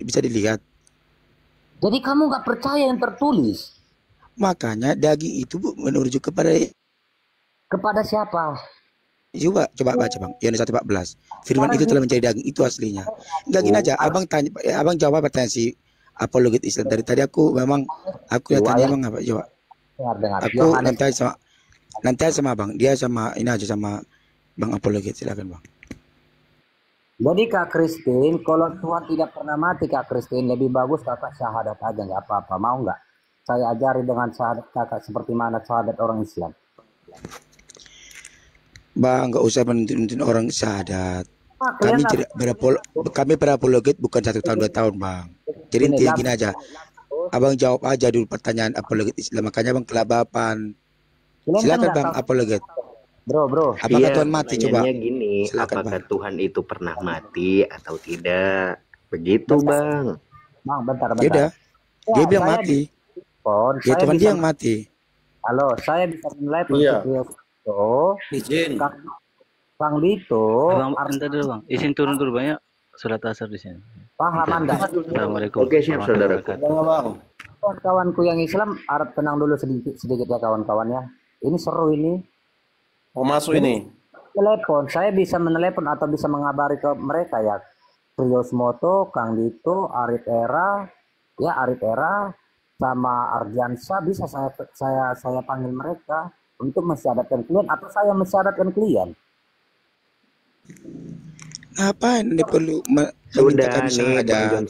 bisa dilihat. Jadi kamu nggak percaya yang tertulis? Makanya daging itu merujuk Kepada siapa? coba baca Bang. Yohanes 1:14. Firman Sekarang itu telah gini, menjadi daging, itu aslinya. Enggak gini aja, Abang jawab pertanyaan si apologet Islam. Dari tadi aku ya tanya ayat Bang apa coba. dengar. Aku Yohanes, nanti sama Bang. Dia sama ini aja sama Bang apologet, silakan Bang. jadi Kak Christine, kalau Tuhan tidak pernah mati Kak Christine, lebih bagus kakak syahadat aja, nggak apa-apa. Mau nggak? Saya ajari dengan syahadat kakak seperti mana syahadat orang Islam. Bang, nggak usah menuntut orang syahadat. Kalian Kami berapologet bukan 1 tahun 2 tahun Bang. Jadi intinya gini aja. Abang jawab aja dulu pertanyaan apologet Islam. Makanya Bang kelabapan. Silakan Bang apologet. Bro. Apakah Tuhan mati coba? Gini, silakan, apakah Bang. Tuhan itu pernah mati atau tidak? Begitu Bang. Bang, bentar. Dia bilang mati. Ya Tuhan dia yang mati. Halo, saya bisa menilai prinsip itu. Izin. Kang Dito. Bentar dulu Bang. Izin turun dulu banyak surat asar di sini. Paham Anda? Assalamualaikum. Oke, siap saudara. Bang. Kawanku yang Islam harap tenang dulu sedikit ya kawan-kawan ya. Ini seru ini. Mau masuk ini. Telepon, saya bisa menelepon atau bisa mengabari ke mereka ya. Trios Moto, Kang Dito, Arif Era, sama Arjansa bisa saya panggil mereka untuk mensyahadatkan klien atau saya mensyahadatkan klien. Ngapain ini perlu Sudah kami nih syahadat?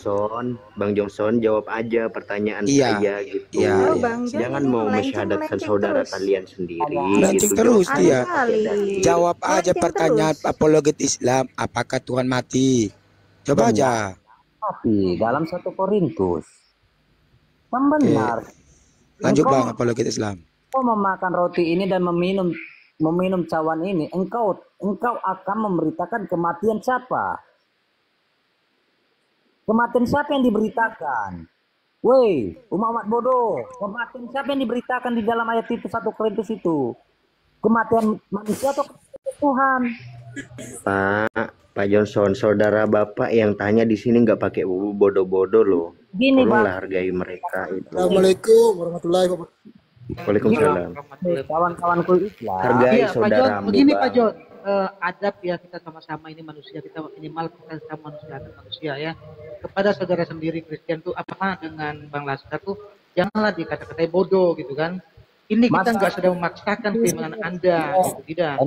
Bang Johnson jawab aja pertanyaan Iya. saya gitu. Iya. Jangan mau mensyahadatkan saudara kalian sendiri. Melenceng gitu, terus Johnson. dia. Jawab aja Melenceng pertanyaan apologet Islam. Apakah Tuhan mati? Coba aja. Tapi dalam 1 Korintus yang benar. Lanjut Bang apologet Islam. Engkau memakan roti ini dan meminum cawan ini, engkau akan memberitakan kematian siapa? Kematian siapa yang diberitakan? Woi, umat bodoh, kematian siapa yang diberitakan di dalam ayat itu 1 Korintus itu? Kematian manusia atau Tuhan? Pak Johnson, saudara Bapak yang tanya di sini nggak pakai bodoh-bodoh loh. Gini, Tolonglah hargai mereka itu. Assalamualaikum warahmatullahi wabarakatuh. Waalaikumsalam. Kawan-kawanku Islam. Hargai Pak John, saudaramu. begini Bang. Pak John, adab ya kita sama-sama ini manusia, kita minimal kita sama manusia ya. Kepada saudara sendiri Kristen tuh apa dengan Bang Laskar tuh janganlah dikata-katai bodoh gitu kan. Ini kita nggak sedang memaksakan keimanan Anda, gitu, tidak.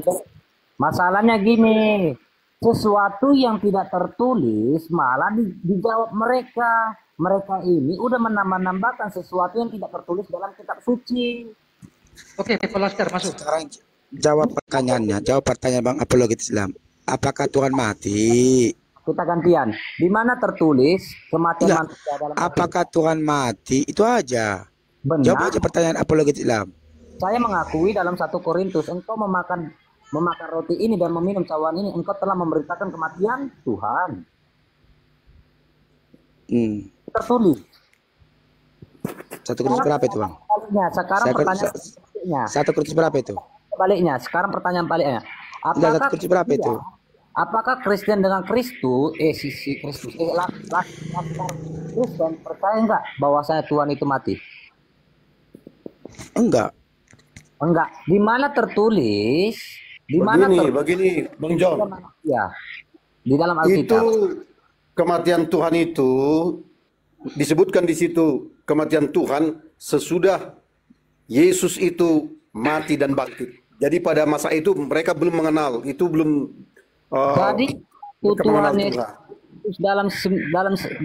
Masalahnya gini, sesuatu yang tidak tertulis malah dijawab mereka. Mereka ini udah menambah-nambahkan sesuatu yang tidak tertulis dalam kitab suci. Oke, Pak Laskar masuk. Sekarang jawab pertanyaan Bang apologet Islam. Apakah Tuhan mati? Kita gantian. Di mana tertulis kematian manusia dalam apakah Tuhan mati? Itu aja. Benar. Jawab aja pertanyaan apologet Islam. Saya mengakui dalam 1 Korintus, engkau memakan roti ini dan meminum cawan ini, engkau telah memberitakan kematian Tuhan. Tertulis. 1 Korintus berapa itu Bang? Sekarang pertanyaan baliknya. 1 Korintus berapa itu? Baliknya. Sekarang pertanyaan baliknya. Apakah 1 Korintus berapa itu? Apakah Kristen dengan Kristus, Kristen percaya enggak bahwasanya Tuhan itu mati? Enggak. Di mana tertulis? Begini, Bang John. Ya. Di dalam Alkitab. Itu kematian Tuhan itu disebutkan di situ, kematian Tuhan sesudah Yesus itu mati dan bangkit. Jadi pada masa itu mereka belum mengenal, itu belum jadi Tuhan Yesus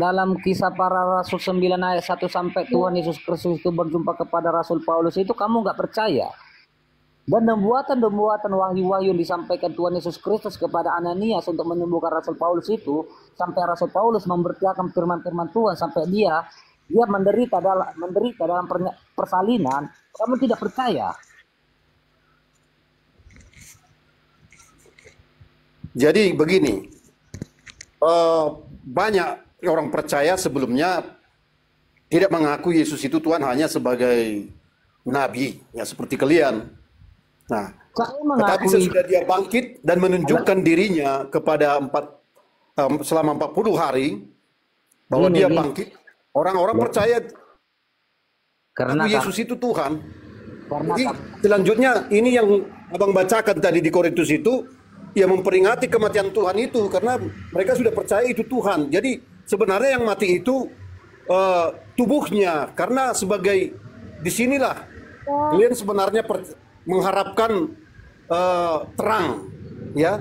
dalam kisah para rasul 9 ayat 1 sampai Tuhan Yesus Kristus itu berjumpa kepada Rasul Paulus itu kamu nggak percaya. Dan nubuatan wahyu-wahyu yang disampaikan Tuhan Yesus Kristus kepada Ananias untuk menyembuhkan Rasul Paulus itu, sampai Rasul Paulus memberitakan firman-firman Tuhan sampai dia menderita dalam persalinan, kamu tidak percaya. Jadi begini, banyak orang percaya sebelumnya tidak mengaku Yesus itu Tuhan hanya sebagai nabi, ya seperti kalian. Nah, tetapi sesudah dia bangkit dan menunjukkan dirinya kepada selama 40 hari, bahwa Gini, dia gini. bangkit, orang-orang percaya Karena Yesus itu Tuhan. karena Jadi selanjutnya ini yang abang bacakan tadi di Korintus itu, ya memperingati kematian Tuhan itu karena mereka sudah percaya itu Tuhan. Jadi sebenarnya yang mati itu tubuhnya, karena sebagai disinilah kalian sebenarnya mengharapkan terang, ya,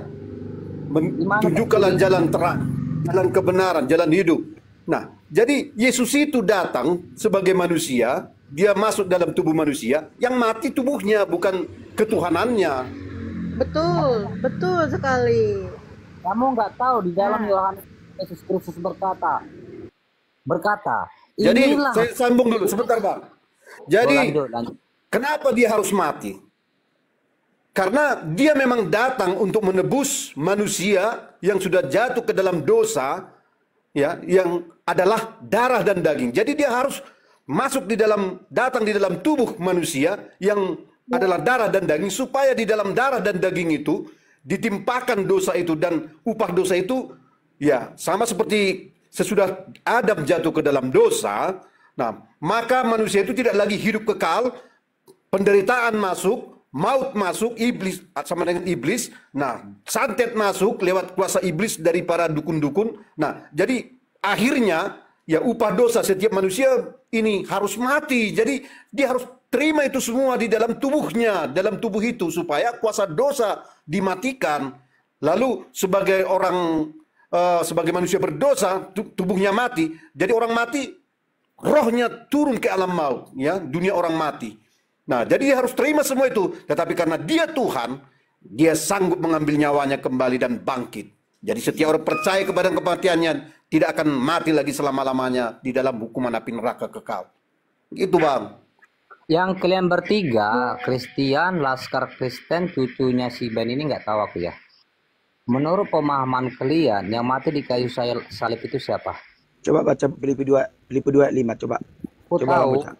tunjukkanlah jalan terang, jalan kebenaran, jalan hidup. Nah, jadi Yesus itu datang sebagai manusia, dia masuk dalam tubuh manusia, yang mati tubuhnya bukan ketuhanannya. Betul, betul sekali. kamu nggak tahu di dalam Nah. Yohanes Yesus Kristus berkata, Jadi inilah. saya sambung dulu sebentar, Bang. Jadi Lanjut. kenapa dia harus mati? Karena dia memang datang untuk menebus manusia yang sudah jatuh ke dalam dosa, ya, yang adalah darah dan daging. Jadi dia harus masuk datang di dalam tubuh manusia yang adalah darah dan daging, supaya di dalam darah dan daging itu ditimpakan dosa itu, dan upah dosa itu, ya, sama seperti sesudah Adam jatuh ke dalam dosa. Nah, maka manusia itu tidak lagi hidup kekal, penderitaan masuk, maut masuk, iblis sama dengan iblis. Nah, santet masuk lewat kuasa iblis dari para dukun-dukun. Nah, jadi akhirnya ya upah dosa setiap manusia ini harus mati. Jadi dia harus terima itu semua di dalam tubuhnya, dalam tubuh itu, supaya kuasa dosa dimatikan. Lalu sebagai orang sebagai manusia berdosa, tubuhnya mati. Jadi orang mati, rohnya turun ke alam maut, ya, dunia orang mati. Nah, jadi dia harus terima semua itu. Tetapi karena dia Tuhan, dia sanggup mengambil nyawanya kembali dan bangkit. Jadi setiap orang percaya kepada kematiannya tidak akan mati lagi selama-lamanya di dalam hukuman api neraka kekal. Gitu, Bang. Yang kalian bertiga, Christian, Laskar Kristen, cucunya si Ben ini nggak tahu aku ya. Menurut pemahaman kalian, yang mati di kayu salib itu siapa? Coba baca Filipi 2:5 coba. Aku Coba tahu, baca.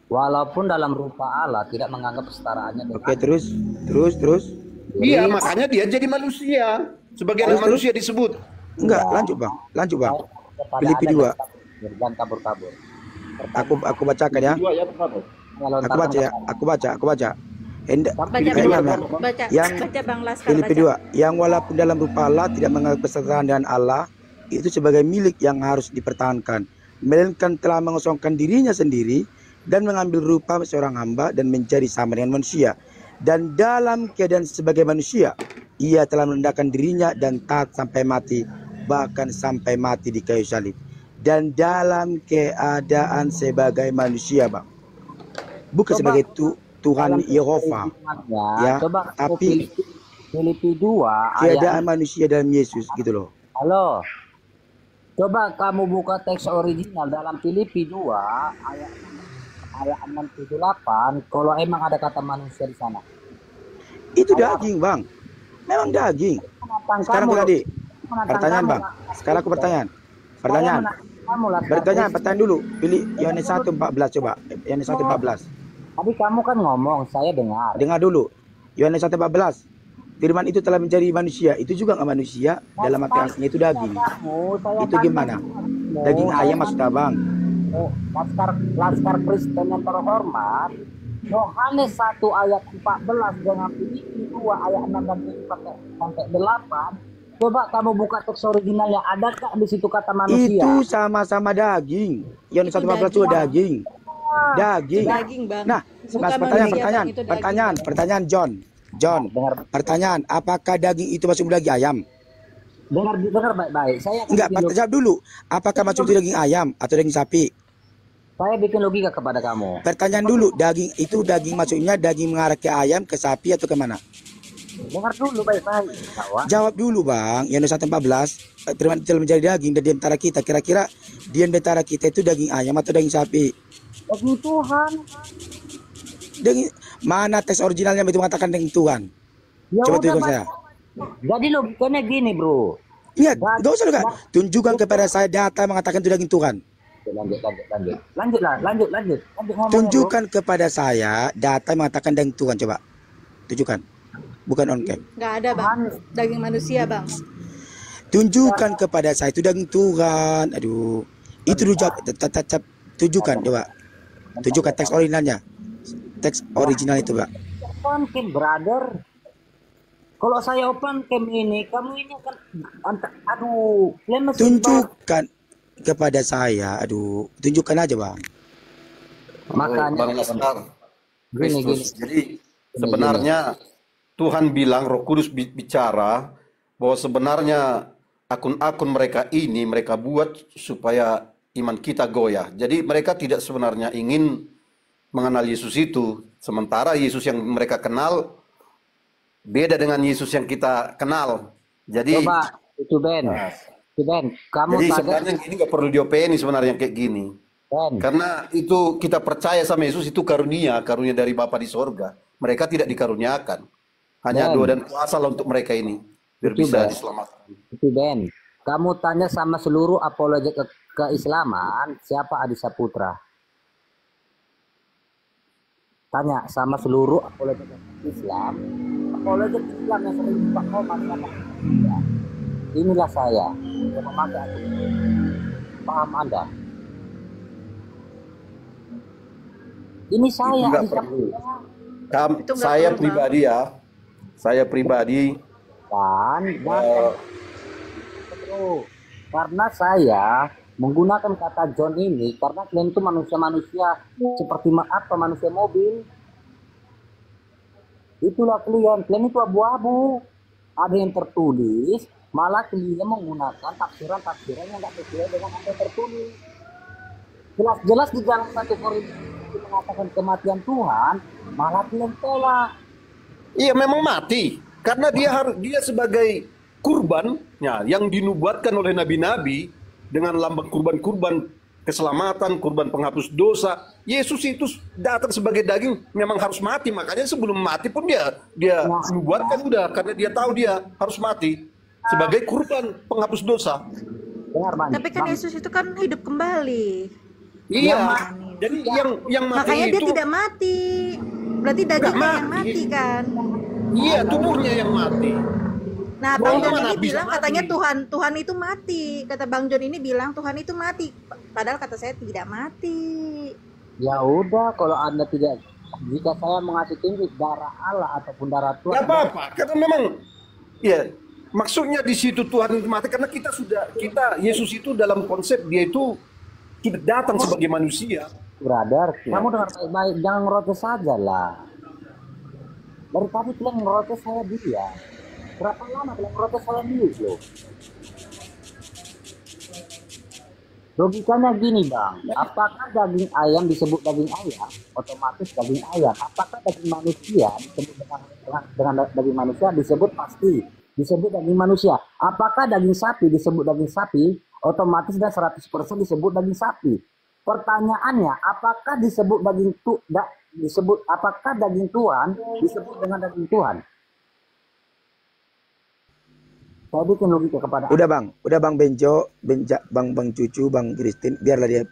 walaupun dalam rupa Allah tidak menganggap setaraannya dengan Oke, terus. Iya, makanya dia jadi manusia. Sebagai anak manusia disebut. Enggak, lanjut, Bang. kepada Filipi ada 2. dan kabur-kabur. Aku bacakan ya. Aku baca. Hendak Baca, baca Bang Laskar, Filipi baca. 2, yang walaupun dalam rupa Allah tidak menganggap kesetaraan dengan Allah itu sebagai milik yang harus dipertahankan, melainkan telah mengosongkan dirinya sendiri dan mengambil rupa seorang hamba dan menjadi sama dengan manusia. Dan dalam keadaan sebagai manusia, ia telah merendahkan dirinya dan taat sampai mati, bahkan sampai mati di kayu salib. Dan dalam keadaan sebagai manusia, Bang, bukan sebagai Tuhan Yehova, ya, Coba tapi Filipi 2 keadaan manusia dalam Yesus gitu loh. Halo. Coba kamu buka teks original dalam Filipi 2 ayat 678, kalau emang ada kata manusia di sana. Itu daging, Bang. Memang daging. Sekarang tadi pertanyaan, Bang. Sekarang aku pertanyaan. Pertanyaan dulu. Pilih Yohanes 1:14 coba. Yohanes 1:14. Tadi kamu kan ngomong, saya dengar. Dengar dulu. Yohanes 1:14. Firman itu telah menjadi manusia. Itu juga nggak manusia. Dalam arti aslinya itu daging. Itu gimana? Daging ayam maksudnya, Bang. Laskar Kristen yang terhormat, Yohanes 1 ayat 14 dengan Filipi 2 ayat 6 dan 7 sampai 8. Coba kamu buka teks originalnya, adakah di situ kata manusia? Itu sama-sama daging. Yohanes 1:14 juga daging. Daging. Daging, Bang. Nah, Bukan manusia, Bang, itu daging. pertanyaan John. Pertanyaan, apakah daging itu masuk daging ayam? Dengar baik-baik. Saya Enggak, jawab dulu. Apakah masuk itu daging ayam atau daging sapi? Saya bikin logika kepada kamu. Pertanyaan dulu, daging itu daging maksudnya daging mengarah ke ayam, ke sapi atau kemana? Dengar dulu baik-baik. Jawab dulu, Bang. Yohanes 1:14, firman itu telah menjadi daging dan di antara kita. Kira-kira di antara kita itu daging ayam atau daging sapi? Daging Tuhan. Daging mana teks originalnya itu mengatakan daging Tuhan? Ya Coba udah, tunjukkan saya. Jadi logikanya gini, bro. Lihat, enggak usah kan. Tunjukkan kepada saya data mengatakan itu daging Tuhan. Lanjut. Tunjukkan kepada saya data mengatakan daging Tuhan, coba. Tunjukkan. Bukan on cam. Nggak ada, Bang. Daging manusia, Bang. Tunjukkan kepada saya itu daging Tuhan. Aduh. Itu tujukan coba. Tujukan teks originalnya. Teks original itu, Pak. Open cam, brother. Kalau saya open cam ini, kamu ini kan, aduh, kalian masih Tunjukkan kepada saya, aduh, tunjukkan aja, Bang. Makanya Bang Laskar, gini. Jadi sebenarnya Tuhan bilang, Roh Kudus bicara bahwa sebenarnya akun-akun mereka ini mereka buat supaya iman kita goyah. Jadi mereka tidak sebenarnya ingin mengenal Yesus itu. Sementara Yesus yang mereka kenal beda dengan Yesus yang kita kenal. Jadi coba itu Ben. Itu Ben, kamu jadi tanya sebenarnya ini nggak perlu diopeni sebenarnya kayak gini. Ben. Karena itu kita percaya sama Yesus itu karunia dari Bapa di sorga. Mereka tidak dikaruniakan. Hanya Ben. doa dan kuasa lah untuk mereka ini biar Itu, bisa Ben. diselamatkan. Itu Ben. Kamu tanya sama seluruh apologet keislaman, siapa Adi Saputra? Tanya sama seluruh apologet Islam. Apologet Islam yang sering buka koma sama ya. Inilah saya yang memakai akun. Paham Anda? Ini saya nggak Adi perlu. Saputra. Itu nggak Saya perlu, pribadi ya, saya pribadi Dan karena saya menggunakan kata John ini karena kalian itu manusia-manusia seperti manusia mobil. Itulah kalian itu abu-abu. Ada yang tertulis, malah kalian menggunakan tafsiran-tafsiran yang tidak sesuai dengan apa yang tertulis. Jelas-jelas di dalam 1 Korintus mengatakan kematian Tuhan, malah kalian tolak. iya memang mati karena dia sebagai kurbannya yang dinubuatkan oleh nabi-nabi dengan lambang kurban-kurban keselamatan, kurban penghapus dosa. Yesus itu datang sebagai daging memang harus mati, makanya sebelum mati pun dia nubuatkan udah karena dia tahu dia harus mati sebagai kurban penghapus dosa. Dengar, Bang. Tapi kan Yesus itu kan hidup kembali. Iya, jadi yang mati Makanya dia itu tidak mati. Berarti dagingnya yang mati. mati kan. iya tubuhnya yang mati. Nah, Bang John Mana ini bisa bilang mati? katanya Tuhan itu mati. Kata Bang John ini bilang Tuhan itu mati. Padahal kata saya tidak mati. Ya udah, kalau Anda tidak, jika saya mengasih tunjuk darah Allah ataupun darah Tuhan, Gak apa-apa, karena memang ya maksudnya di situ Tuhan itu mati karena kita Yesus itu dalam konsep dia itu sudah datang sebagai manusia. brother, kamu dengar baik-baik, jangan ngerocos saja lah. Dari tadi kalian ngerocos saya dia. Berapa lama kalian ngerocos saya dulu loh? Logikanya gini Bang, apakah daging ayam disebut daging ayam? Otomatis daging ayam. Apakah daging manusia disebut dengan daging manusia? Disebut pasti disebut daging manusia. Apakah daging sapi disebut daging sapi? Otomatis dan 100% disebut daging sapi. Pertanyaannya, apakah disebut apakah daging Tuhan disebut dengan daging Tuhan? Saya bikin logika kepada Udah Bang Benjo, Bang Cucu, Bang Kristin, biarlah dia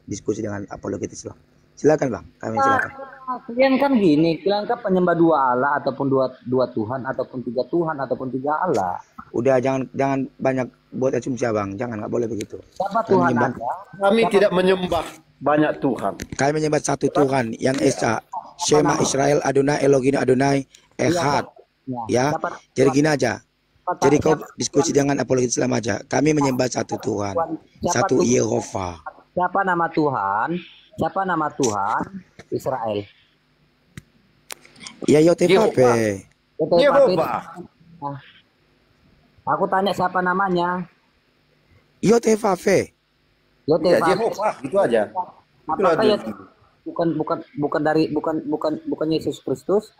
diskusi dengan apologet Islam. Silakan Bang, kami silakan. Kalian kan gini, kalian kan penyembah dua Allah ataupun dua Tuhan ataupun tiga Tuhan ataupun tiga Allah. Udah jangan banyak buat asumsi Bang, nggak boleh begitu. Siapa Tuhan menyembah- Anda? Kami tidak menyembah banyak Tuhan. Kami menyembah satu Tuhan yang Esa, Shema Israel Adonai Elohim Adonai Echad. Ya, jadi gini aja. Jadi kau diskusi dengan apologet Islam aja. Kami menyembah satu Tuhan, satu Yehova. Siapa nama Tuhan? Siapa nama Tuhan Israel? Ya Yotefape. Yehova. Nah, aku tanya siapa namanya? Yotefape. Ya Yotefa. Yehova, itu aja. Apakah aja. ya bukan Yesus Kristus?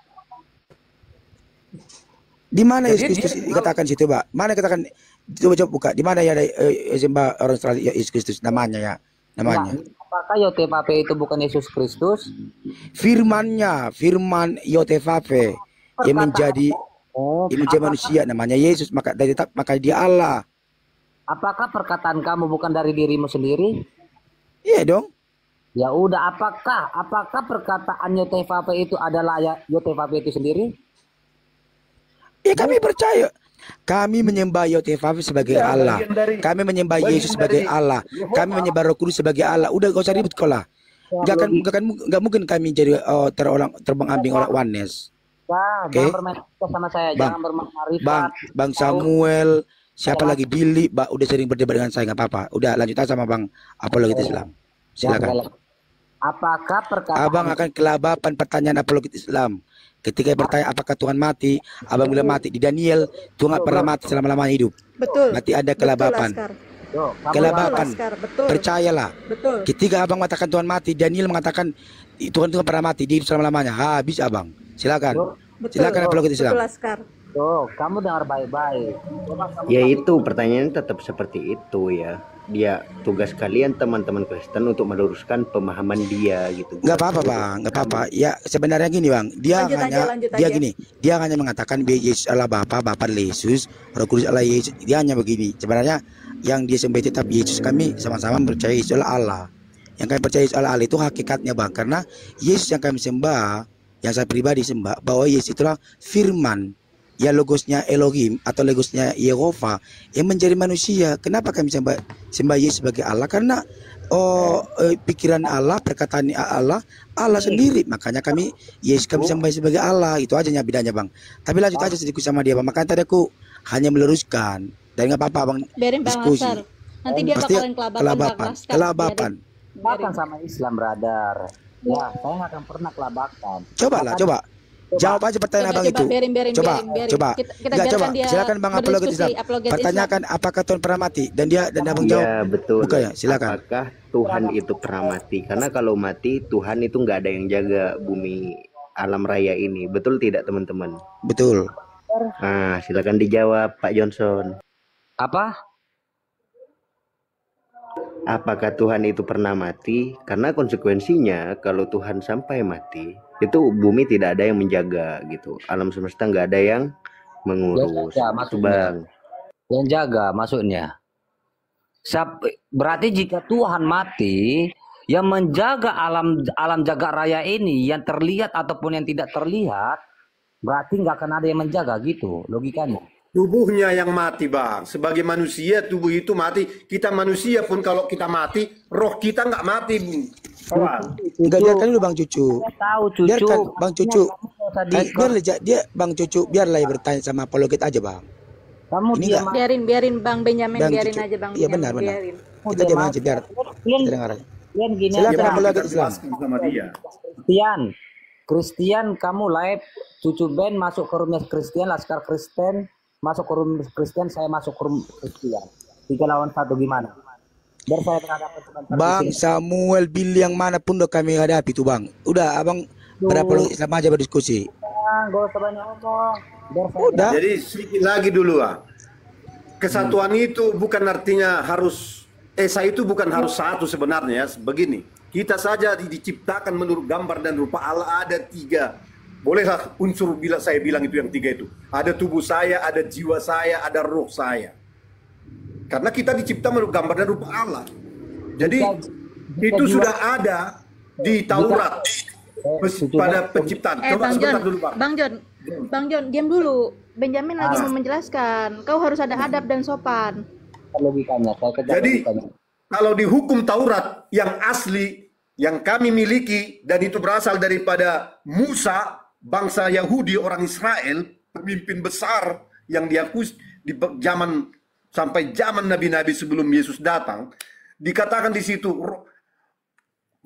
Di mana Jadi Yesus Kristus dia- dikatakan situ, Pak? Mana katakan coba buka. Di mana ya ada sembah orang Australia Yesus Kristus namanya ya? Namanya. Nah, apakah Yotefape itu bukan Yesus Kristus? Firman Yotefape yang menjadi manusia namanya Yesus, maka dia Allah. Apakah perkataan kamu bukan dari dirimu sendiri? Iya dong. Ya udah, apakah perkataan Yotefape itu adalah Yotefape itu sendiri? Ya kami percaya. Kami menyembah Yotevaf sebagai Ya, Allah. bagian dari Kami menyembah Yesus sebagai Allah. Kami menyembah Roh Kudus sebagai Allah. Udah gak usah ribut kau lah. Gak mungkin kami jadi terbang-ambing orang oneness. Bang, Oke. jangan bermain sama saya, Bang, jangan bermain Bang Samuel, siapa lagi Billy, udah sering berdebat dengan saya, nggak apa-apa. Udah lanjut aja sama Bang apologet Islam. Silakan. Apakah perkataan Abang akan kelabapan pertanyaan apologet Islam. Ketika bertanya apakah Tuhan mati, abang bilang mati. Di Daniel, Tuhan nggak pernah mati selama-lamanya hidup. Betul. Mati ada Betul, kelabapan. Laskar. Tuh, kamu Kelabapan. Betul, Laskar. Betul. Percayalah. Betul. Ketika abang mengatakan Tuhan mati, Daniel mengatakan Tuhan itu nggak pernah mati, dia hidup selama-lamanya. Habis abang. Silakan. Betul. Silakan apologet Islam. Betul, Laskar. Tuh, kamu dengar baik-baik. Coba kamu Ya itu pertanyaannya tetap seperti itu ya. Dia tugas kalian teman-teman Kristen untuk meluruskan pemahaman dia gitu. Nggak apa-apa bang, nggak apa-apa. Ya sebenarnya gini bang, Lanjut aja. dia hanya mengatakan Yesus Allah Bapa, Bapa Yesus, Roh Kudus Allah Yesus. Dia hanya begini. Sebenarnya yang dia sembah tetap Yesus, kami sama-sama percaya Yesus adalah Allah. Yang kami percaya Yesus adalah Allah itu hakikatnya bang, karena Yesus yang kami sembah, yang saya pribadi sembah, bahwa Yesus itulah Firman. Ya logosnya Elohim atau logosnya Yehova yang menjadi manusia. Kenapa kami sembah Yesus sebagai Allah? Karena pikiran Allah, perkataan Allah sendiri. Makanya kami Yesus kami sembah sebagai Allah. Itu aja bedanya bang. Tapi lanjut aja sedikit sama dia bang. Makanya tadi aku hanya meluruskan. Dan nggak apa-apa bang. Biarin Bang Diskusi. Laskar. Nanti dia Pasti bakalan kelabakan. kelabapan. kelabakan sama Islam, brother. Ya, saya nggak akan pernah kelabakan. Coba. Jawab aja pertanyaan abang itu. Biarin. Coba. Kita Nggak, biarkan dia silakan bang apologet berdiskusi, Islam. apologet Pertanyakan apakah Tuhan pernah mati dan abang jawab. Ya betul. Bukan ya, silakan. Apakah Tuhan itu pernah mati? Karena kalau mati Tuhan itu nggak ada yang jaga bumi alam raya ini. Betul tidak teman-teman? Betul. Nah, silakan dijawab Pak Johnson. Apa? Apakah Tuhan itu pernah mati? Karena konsekuensinya kalau Tuhan sampai mati, itu bumi tidak ada yang menjaga gitu. Alam semesta nggak ada yang mengurus. Ya, Itu maksudnya. bang. Yang jaga maksudnya. Berarti jika Tuhan mati, yang menjaga alam jagat raya ini yang terlihat ataupun yang tidak terlihat, berarti nggak akan ada yang menjaga gitu logikanya. Tubuhnya yang mati bang. Sebagai manusia tubuh itu mati. Kita manusia pun kalau kita mati, roh kita nggak mati. Enggak, biarkan dulu bang Cucu. Saya tahu cucu. Biarkan bang Cucu. Tadi Dia bang Cucu biarlah ya bertanya sama apologet aja bang. kamu Ini diam. biarin Bang Benjamin, Bang biarin Cucu. aja Bang Iya Benjamin, benar. biarin. Kita diam aja biar kita dengar aja. Kristian gini Silakan aja. apologet Islam. Sama dia. Kristian kamu live, cucu Ben masuk ke roomnya Kristian, Laskar Kristen masuk ke room Kristen, saya masuk ke room Kristian. 3 lawan 1 gimana? Biar saya berhadapan dengan Bang Samuel Billy yang manapun udah kami hadapi tuh bang. Udah abang berapologet Islam aja berdiskusi. Gak usah banyak ngomong. Biar saya Udah. Jadi sedikit lagi dulu Kesatuan itu bukan artinya harus Esa itu bukan harus satu sebenarnya. Begini, kita saja diciptakan menurut gambar dan rupa Allah ada 3. Bolehlah unsur bila saya bilang itu yang 3 itu. Ada tubuh saya, ada jiwa saya, ada roh saya. Karena kita dicipta menurut gambar dan rupa Allah. Jadi itu sudah ada di Taurat pada penciptaan. Coba Bang John, sebentar dulu Bang. Bang John, diam dulu. Benjamin lagi mau menjelaskan. Kau harus ada adab dan sopan. logikanya. Saya kejar Jadi logikanya. kalau di hukum Taurat yang asli yang kami miliki dan itu berasal daripada Musa, bangsa Yahudi, orang Israel, pemimpin besar yang diakui di zaman sampai zaman nabi-nabi sebelum Yesus datang, dikatakan di situ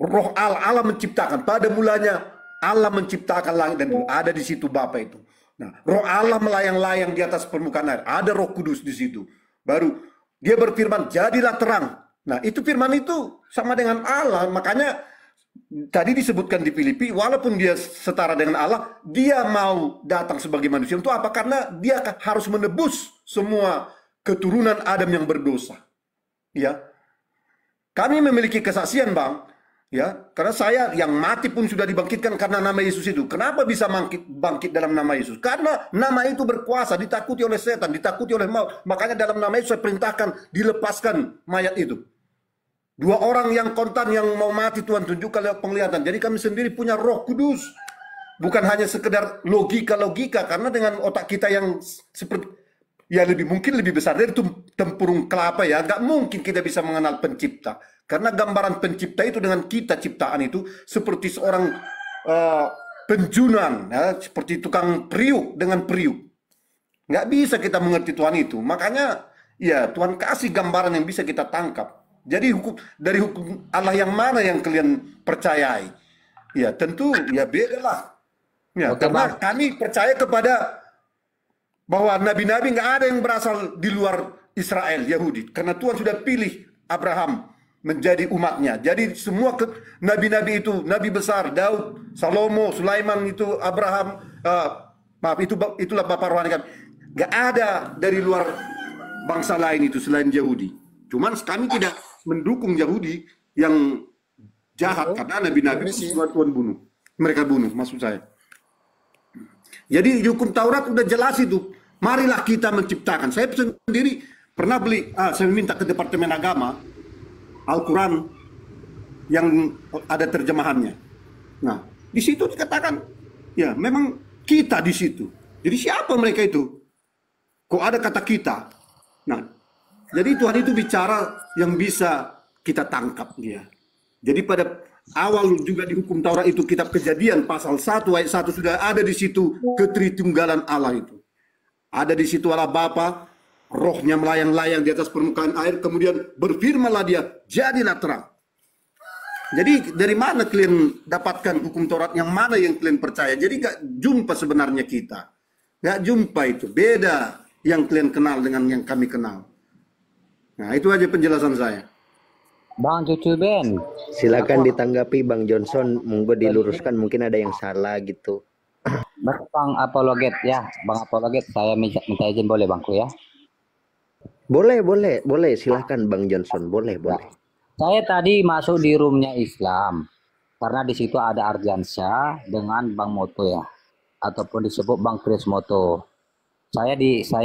roh Allah menciptakan. Pada mulanya Allah menciptakan langit dan bumi. Ada di situ Bapa itu. Nah, roh Allah melayang-layang di atas permukaan air. Ada Roh Kudus di situ. Baru dia berfirman, jadilah terang. Nah, itu firman itu sama dengan Allah. Makanya tadi disebutkan di Filipi, walaupun dia setara dengan Allah, dia mau datang sebagai manusia. Untuk apa? Karena dia harus menebus semua keturunan Adam yang berdosa. Ya, kami memiliki kesaksian, Bang. Ya, karena saya yang mati pun sudah dibangkitkan karena nama Yesus itu. Kenapa bisa bangkit dalam nama Yesus? Karena nama itu berkuasa, ditakuti oleh setan, ditakuti oleh maut. Makanya dalam nama Yesus saya perintahkan dilepaskan mayat itu. 2 orang yang kontan yang mau mati Tuhan tunjukkan lewat penglihatan. Jadi kami sendiri punya Roh Kudus. Bukan hanya sekedar logika-logika, karena dengan otak kita yang seperti ya mungkin lebih besar dari tempurung kelapa ya. Nggak mungkin kita bisa mengenal pencipta. Karena gambaran pencipta itu dengan kita ciptaan itu seperti seorang penjunan, ya, seperti tukang periuk dengan periuk. Nggak bisa kita mengerti Tuhan itu. Makanya ya Tuhan kasih gambaran yang bisa kita tangkap. Jadi dari hukum Allah yang mana yang kalian percayai? Ya tentu ya beda lah. Ya, karena kami percaya kepada bahwa nabi-nabi nggak ada yang berasal di luar Israel, Yahudi. Karena Tuhan sudah pilih Abraham menjadi umatnya. Jadi semua nabi-nabi itu, nabi besar, Daud, Salomo, Sulaiman itu, Abraham, itulah bapak rohani kami. Nggak ada dari luar bangsa lain itu selain Yahudi. Cuman kami tidak mendukung Yahudi yang jahat karena nabi-nabi semua Tuhan bunuh. Mereka bunuh, maksud saya. Jadi hukum Taurat udah jelas itu. Marilah kita menciptakan. Saya sendiri pernah beli, saya minta ke Departemen Agama Al-Quran yang ada terjemahannya. Nah, di situ dikatakan, ya memang kita di situ. Jadi siapa mereka itu? Kok ada kata kita? Nah, jadi Tuhan itu bicara yang bisa kita tangkap dia. Jadi pada awal juga di hukum Taurat itu kitab Kejadian pasal 1 ayat 1 sudah ada di situ ketritunggalan Allah itu. Ada di situ Allah Bapa, rohnya melayang-layang di atas permukaan air, kemudian berfirmanlah dia, jadilah terang. Jadi dari mana kalian dapatkan hukum Taurat yang mana yang kalian percaya? Jadi gak jumpa sebenarnya kita. Gak jumpa itu. Beda yang kalian kenal dengan yang kami kenal. Nah itu aja penjelasan saya. Bang Cucu Ben, Silakan ditanggapi Bang Johnson, monggo diluruskan mungkin ada yang salah gitu. Bang Apologet ya, Bang Apologet, saya minta izin boleh Bangku ya? Boleh, silakan Bang Johnson, boleh. Saya tadi masuk di roomnya Islam karena di situ ada Ardiansyah dengan Bang Moto ya, ataupun disebut Bang Chris Moto. Saya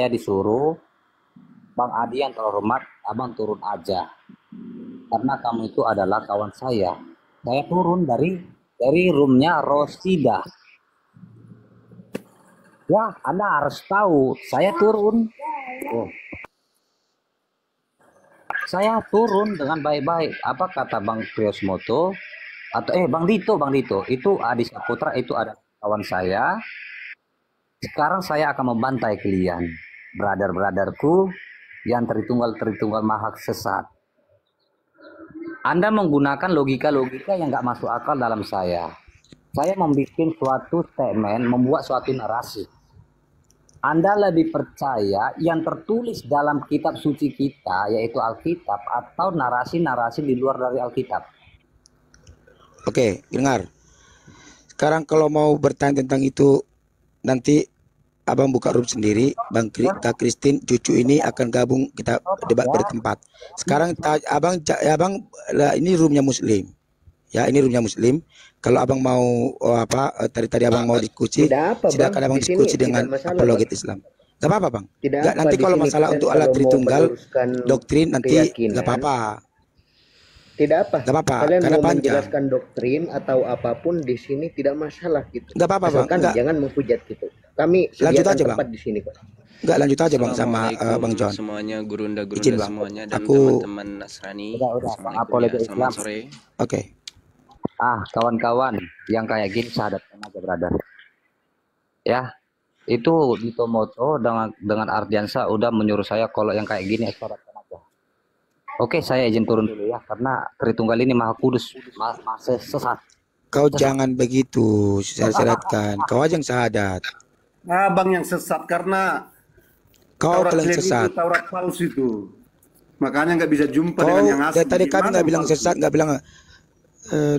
disuruh Bang Adi yang terhormat, abang turun aja. Karena kamu itu adalah kawan saya. Saya turun dari roomnya Rosida. Ya, Anda harus tahu, saya turun. Saya turun dengan baik-baik. Apa kata Bang Priosmoto? Atau Bang Dito, itu Adi Saputra, itu ada kawan saya. Sekarang saya akan membantai kalian, brother-brotherku yang tertunggal mahak sesat. Anda menggunakan logika-logika yang nggak masuk akal dalam saya. Saya membuat suatu statement, membuat suatu narasi. Anda lebih percaya yang tertulis dalam kitab suci kita, yaitu Alkitab, atau narasi-narasi di luar dari Alkitab? Oke, dengar. Sekarang kalau mau bertanya tentang itu, nanti abang buka room sendiri, Kak Christine, cucu ini akan gabung, kita debat bertempat. Sekarang abang ini roomnya Muslim, ya ini roomnya Muslim. Kalau abang mau tadi abang mau diskusi, silakan abang diskusi dengan apologet Islam. Gak apa-apa bang. Nanti kalau masalah untuk Allah Tritunggal, doktrin nanti gak apa-apa. Tidak apa. Gak apa-apa. Kalian Karena mau panjang. menjelaskan doktrin atau apapun di sini tidak masalah gitu. Gak apa-apa bang. Asalkan jangan menghujat gitu. Kami lanjut sediakan aja tempat bang. di sini kok. Enggak, lanjut aja bang sama Bang John. Semuanya gurunda-gurunda Izin, Bang. semuanya dan Aku- teman-teman Nasrani. Udah, Assalamualaikum apologi ya, Islam. selamat sore. Oke. Kawan-kawan yang kayak gini sahadatkan aja brother. Ya, itu Dito Moto dengan Ardiansa udah menyuruh saya kalau yang kayak gini sahadatkan aja. Oke, saya izin turun dulu ya karena Tritunggal ini Maha Kudus, Maha sesat. Kau jangan begitu, syaratkan. Kau aja yang syahadat. Abang yang sesat karena Kau Taurat kalian Lewi sesat. itu Taurat palsu itu. Makanya nggak bisa jumpa Kau dengan yang asli. dari tadi kami Gimana nggak bilang palsu? sesat, nggak bilang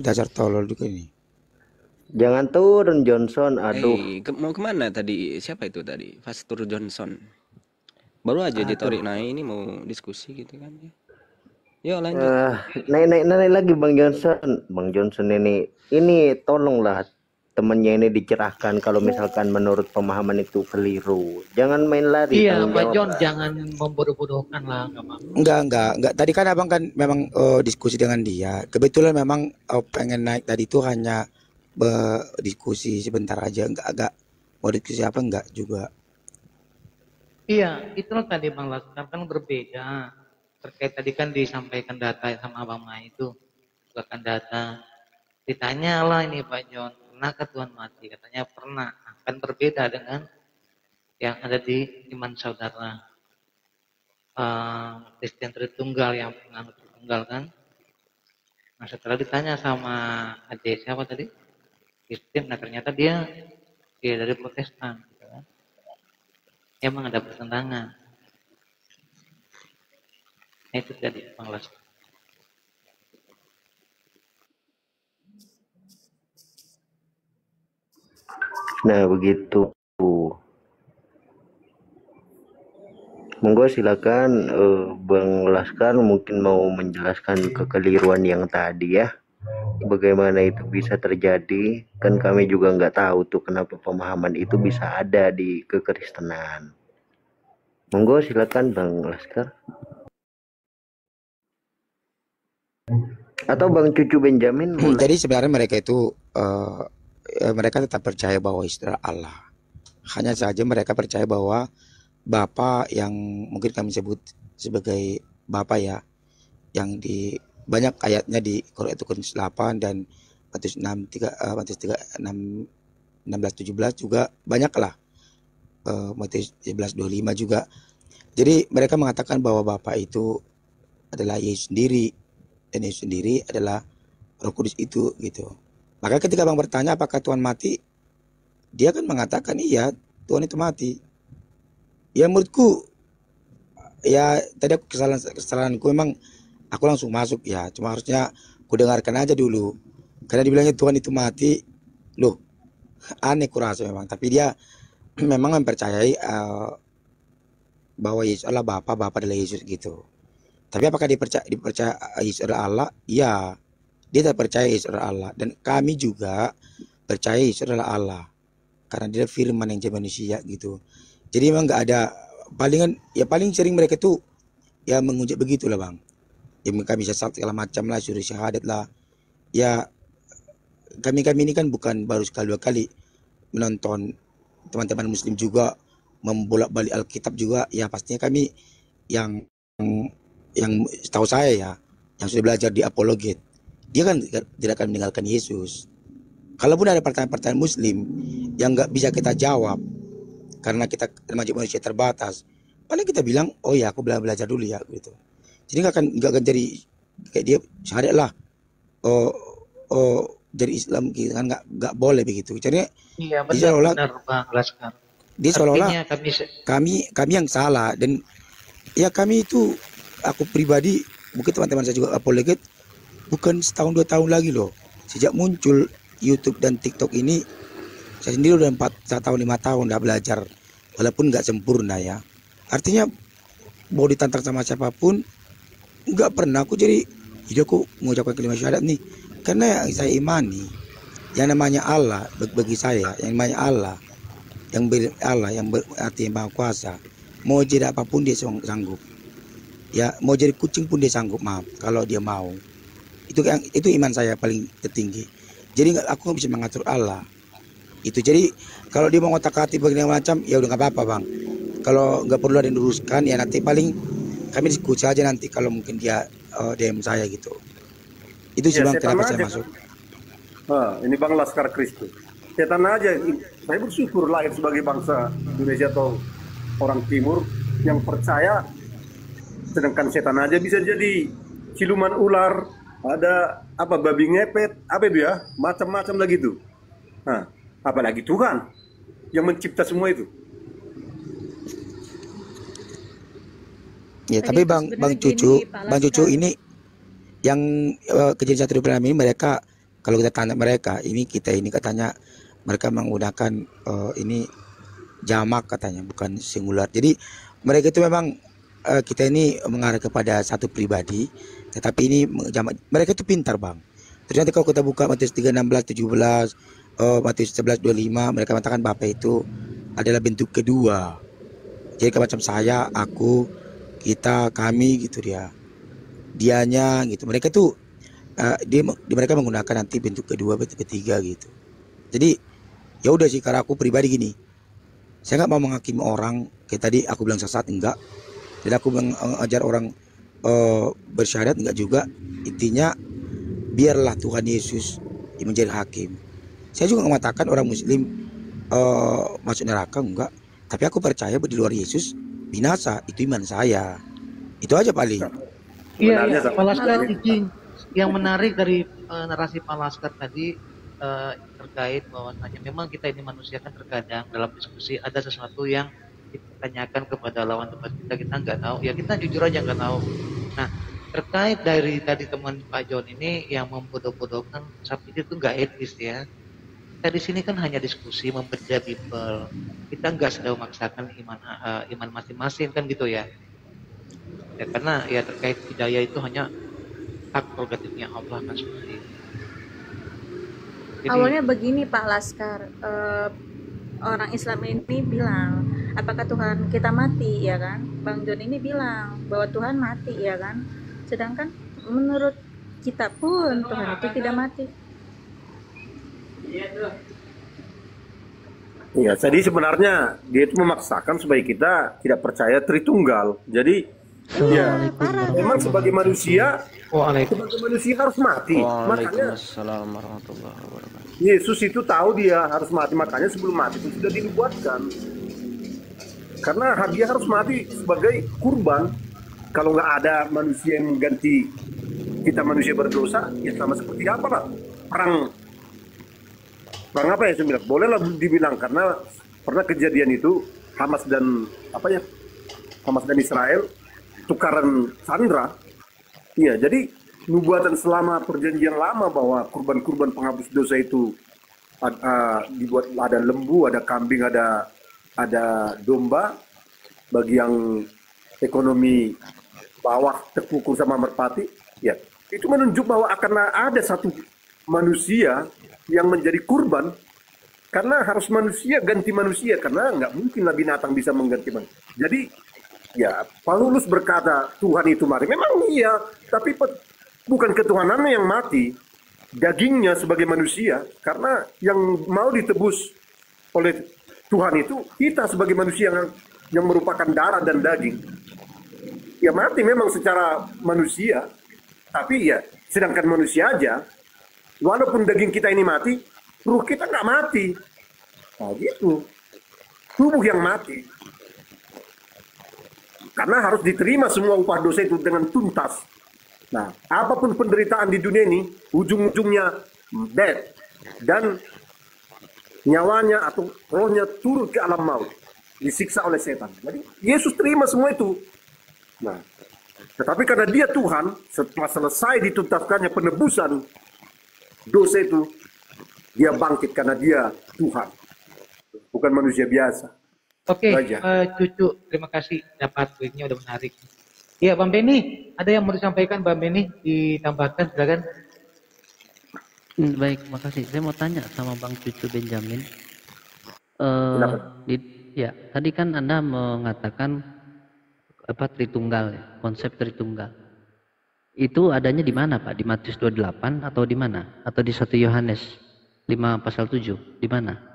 dasar tolol juga ini. Jangan turun Johnson, aduh. Mau kemana tadi? Siapa itu tadi? Pastor Johnson. Baru aja ditarik naik ini mau diskusi gitu kan ya. Yuk lanjut. Naik lagi Bang Johnson. Bang Johnson ini tolonglah temennya ini dicerahkan kalau misalkan menurut pemahaman itu keliru. Jangan main lari. Iya, tanggung Pak jawab John, lah. jangan membodoh-bodohkan lah, nggak apa-apa. Enggak. Tadi kan abang kan memang diskusi dengan dia. Kebetulan memang pengen naik tadi itu hanya diskusi sebentar aja. Enggak mau diskusi apa enggak juga. Iya, itulah tadi Bang Laskar kan berbeda. Terkait tadi kan disampaikan data sama Abang Mai itu, bukan data. Ditanya lah ini Pak John, pernahkah Tuhan mati? Katanya pernah. Nah, kan berbeda dengan yang ada di iman saudara. Kristen Tritunggal yang penganut Tritunggal kan. Nah setelah ditanya sama adik siapa tadi? Kristen, nah ternyata dia dari Protestan. Gitu kan. Emang ada pertentangan. Nah, itu tadi Bang Las. Nah, begitu. Monggo silakan Bang Laskar mungkin mau menjelaskan kekeliruan yang tadi ya. Bagaimana itu bisa terjadi? Kan kami juga nggak tahu tuh kenapa pemahaman itu bisa ada di kekristenan. Monggo silakan Bang Laskar. Atau Bang Cucu Benjamin boleh. Jadi sebenarnya mereka itu mereka tetap percaya bahwa Yesus adalah Allah. Hanya saja mereka percaya bahwa Bapa yang mungkin kami sebut sebagai Bapa ya, yang di banyak ayatnya di Korintus 8 dan Matius 6 16 17 juga banyak lah. Matius 11:25 juga. Jadi mereka mengatakan bahwa Bapa itu adalah Yesus sendiri dan Yesus sendiri adalah Roh Kudus itu gitu. Maka ketika Bang bertanya apakah Tuhan mati, dia kan mengatakan iya, Tuhan itu mati. Ya menurutku ya tadi aku kesalahanku memang aku langsung masuk ya, cuma harusnya aku dengarkan aja dulu. Karena dibilangnya Tuhan itu mati, loh aneh kurasa memang. Tapi dia memang mempercayai bahwa Yesus adalah Bapa adalah Yesus gitu. Tapi apakah dipercaya Yesus adalah Allah? Ya, dia tak percaya Yesus adalah Allah. Dan kami juga percaya Yesus adalah Allah. Karena dia firman yang jadi manusia gitu. Jadi memang nggak ada paling sering mereka tuh ya mengucap begitulah Bang. Ya kami sesat segala macam lah, suruh syahadat lah. Ya kami ini kan bukan baru sekali dua kali menonton teman-teman Muslim juga membolak-balik Alkitab juga. Ya pastinya kami yang setahu saya ya, yang sudah belajar di apologet, dia kan tidak akan meninggalkan Yesus. Kalaupun ada pertanyaan-pertanyaan Muslim yang nggak bisa kita jawab karena kita manusia terbatas, paling kita bilang, oh ya aku belajar dulu ya gitu. Jadi nggak akan jadi kayak dia syahadat lah. Dari Islam gitu kan nggak boleh begitu. Jadi iya benar Bang Laskar. Dia seolah-olah kami yang salah dan ya kami itu aku pribadi mungkin teman-teman saya juga apologet bukan setahun 2 tahun lagi loh. Sejak muncul YouTube dan TikTok ini saya sendiri udah 4 tahun 5 tahun udah belajar walaupun nggak sempurna ya. Artinya mau ditantang sama siapapun nggak pernah aku jadi aku mengucapkan kalimat syahadat nih karena yang saya imani yang namanya Allah bagi saya yang namanya Allah yang berarti Maha Kuasa mau jadi apapun dia sanggup ya mau jadi kucing pun dia sanggup maaf kalau dia mau itu iman saya paling tertinggi jadi aku nggak bisa mengatur Allah itu jadi kalau dia mau ngotak-atik bagaimana macam ya udah nggak apa-apa Bang kalau nggak perlu ada yang luruskan ya nanti paling kami diskusi aja nanti kalau mungkin dia DM saya gitu itu sih ya, Bang kenapa saya masuk ini Bang Laskar Kristus setan aja saya bersyukur lahir sebagai bangsa Indonesia atau orang Timur yang percaya sedangkan setan aja bisa jadi siluman ular ada apa babi ngepet apa itu ya macam-macam lagi tuh apalagi Tuhan yang mencipta semua itu. Ya, tapi Bang Cucu ini yang kejadian 1 April ini mereka kalau kita tanya mereka kita ini katanya mereka menggunakan ini jamak katanya bukan singular. Jadi mereka itu memang kita ini mengarah kepada satu pribadi tetapi ini jamak. Mereka itu pintar Bang. Terus nanti kalau kita buka Matius 3:16 17 Matius 11:25 mereka mengatakan Bapa itu adalah bentuk kedua. Jadi macam saya, aku, kita, kami gitu dianya gitu. Mereka tuh mereka menggunakan nanti bentuk kedua, bentuk ketiga gitu. Jadi ya udah sih karena aku pribadi gini. Saya nggak mau menghakimi orang. Kayak tadi aku bilang sesat, enggak. Jadi aku mengajar orang bersyahadat, enggak juga. Intinya biarlah Tuhan Yesus yang menjadi hakim. Saya juga mengatakan orang Muslim masuk neraka, enggak. Tapi aku percaya bahwa di luar Yesus binasa. Itu iman saya. Itu aja paling. Iya, Sebenarnya iya. sama. Pak Laskar, izin. Yang menarik dari narasi Pak Laskar tadi terkait bahwasanya memang kita ini manusia kan terkadang dalam diskusi ada sesuatu yang ditanyakan kepada lawan debat kita nggak tahu, ya kita jujur aja nggak tahu. Nah, terkait dari tadi teman Pak John ini yang membodoh-bodohkan sapi itu nggak etis ya. Kita di sini kan hanya diskusi membaca Bible, kita nggak sedang memaksakan iman masing-masing kan gitu ya. Ya karena ya terkait hidayah itu hanya hak prerogatifnya Allah kan seperti itu. Jadi, Awalnya begini Pak Laskar, orang Islam ini bilang, apakah Tuhan kita mati, ya kan? Bang John ini bilang bahwa Tuhan mati, ya kan? Sedangkan menurut kita pun Tuhan itu tidak mati. Ya, jadi sebenarnya dia itu memaksakan supaya kita tidak percaya Tritunggal. Jadi ya, memang sebagai manusia harus mati. Makanya Waalaikumsalam warahmatullahi wabarakatuh. Yesus itu tahu dia harus mati, makanya sebelum mati itu sudah dibuatkan. Karena dia harus mati sebagai kurban. Kalau nggak ada manusia yang mengganti kita manusia berdosa, ya sama seperti apa lah? Perang apa ya saya bilang? Bolehlah dibilang karena pernah kejadian itu Hamas dan Israel tukaran sandera. Iya, jadi nubuatan selama perjanjian lama bahwa kurban-kurban penghapus dosa itu dibuat, ada lembu, ada kambing, ada domba. Bagi yang ekonomi bawah terpukul sama merpati, ya itu menunjuk bahwa akan ada satu manusia yang menjadi kurban, karena harus manusia ganti manusia, karena nggak mungkinlah binatang bisa mengganti manusia. Jadi ya Paulus berkata Tuhan itu mati, memang iya, tapi bukan ketuhanannya yang mati, dagingnya sebagai manusia, karena yang mau ditebus oleh Tuhan itu kita sebagai manusia yang merupakan darah dan daging. Ya mati memang secara manusia, tapi ya sedangkan manusia aja, walaupun daging kita ini mati, ruh kita nggak mati. Nah gitu, tubuh yang mati. Karena harus diterima semua upah dosa itu dengan tuntas. Nah, apapun penderitaan di dunia ini, ujung-ujungnya death. Dan nyawanya atau rohnya turun ke alam maut. Disiksa oleh setan. Jadi Yesus terima semua itu. Nah, tetapi karena dia Tuhan, setelah selesai dituntaskannya penebusan dosa itu, dia bangkit karena dia Tuhan, bukan manusia biasa. Oke, Cucu, terima kasih dapat poinnya udah menarik. Iya, Bang Beni, ada yang mau disampaikan Bang Beni? Ditambahkan, silakan. Baik, makasih. Saya mau tanya sama Bang Cucu Benjamin. Ya, tadi kan Anda mengatakan Tritunggal, ya, konsep Tritunggal. Itu adanya di mana, Pak? Di Matius 28 atau di mana? Atau di 1 Yohanes 5 pasal 7? Di mana?